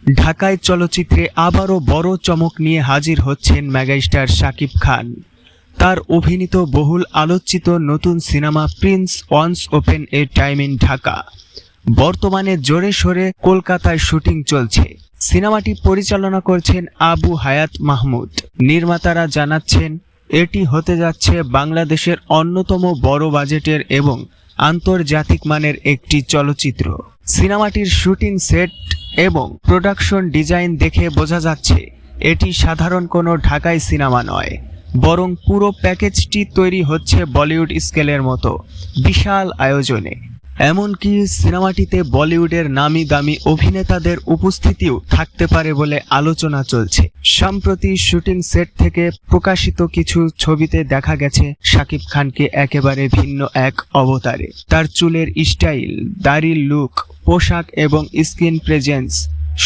ঢাকায় চলচ্চিত্রে আবারও বড় চমক নিয়ে হাজির হচ্ছেন মেগাস্টার শাকিব খান। তার অভিনীত বহুল আলোচিত নতুন cinema Prince once upon a time in Dhaka বর্তমানে জোরে সোরে কলকাতায় শুটিং চলছে। সিনেমাটি পরিচালনা করছেন আবু হায়াত মাহমুদ। নির্মাতারা জানাচ্ছেন এটি হতে যাচ্ছে বাংলাদেশের অন্যতম বড় বাজেটের এবং আন্তর্জাতিক মানের একটি চলচ্চিত্র। সিনেমাটির শুটিং সেট এবং প্রোডাকশন ডিজাইন দেখে বোঝা যাচ্ছে এটি সাধারণ কোনো ঢাকাই সিনেমা নয়, বরং পুরো প্যাকেজটি তৈরি হচ্ছে বলিউড স্কেলের মতো বিশাল আয়োজনে। এমনকি সিনেমাটিতে বলিউডের নামি দামি অভিনেতাদের উপস্থিতিও থাকতে পারে বলে আলোচনা চলছে। সম্প্রতি শুটিং সেট থেকে প্রকাশিত কিছু ছবিতে দেখা গেছে শাকিব খানকে একেবারে ভিন্ন এক অবতারে। তার চুলের স্টাইল, দাড়ির লুক, পোশাক এবং স্ক্রিন প্রেজেন্স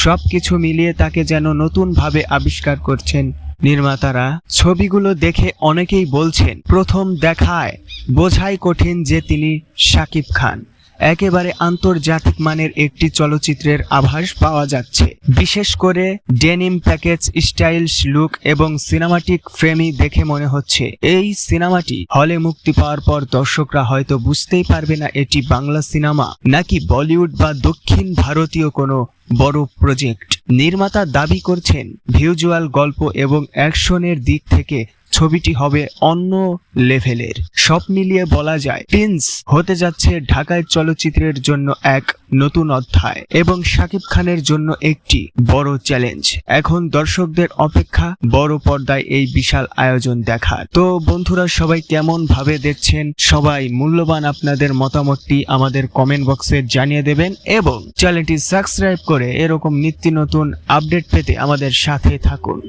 সবকিছু মিলিয়ে তাকে যেন নতুনভাবে আবিষ্কার করছেন নির্মাতারা। ছবিগুলো দেখে অনেকেই বলছেন প্রথম দেখায় বোঝাই কঠিন যে তিনি শাকিব খান। একেবারে আন্তর্জাতিক মানের একটি চলচ্চিত্রের আভাস পাওয়া যাচ্ছে, বিশেষ করে ডেনিম প্যাকেজ, স্টাইলিশ লুক এবং সিনেমাটিক ফ্রেমই দেখে মনে হচ্ছে এই সিনেমাটি হলে মুক্তি পাওয়ার পর দর্শকরা হয়তো বুঝতেই পারবে না এটি বাংলা সিনেমা নাকি বলিউড বা দক্ষিণ ভারতীয় কোনো বড় প্রজেক্ট। নির্মাতা দাবি করছেন ভিজুয়াল, গল্প এবং অ্যাকশনের দিক থেকে ছবিটি হবে অন্য লেভেলের। সব মিলিয়ে বলা যায় প্রিন্স হতে যাচ্ছে ঢাকায় চলচ্চিত্রের জন্য এক নতুন অধ্যায় এবং শাকিব খানের জন্য একটি বড় চ্যালেঞ্জ। এখন দর্শকদের অপেক্ষা বড় পর্দায় এই বিশাল আয়োজন দেখার। তো বন্ধুরা, সবাই কেমন ভাবে দেখছেন? সবাই মূল্যবান আপনাদের মতামতটি আমাদের কমেন্ট বক্সে জানিয়ে দেবেন এবং চ্যানেলটি সাবস্ক্রাইব করে এরকম নিত্য নতুন আপডেট পেতে আমাদের সাথে থাকুন।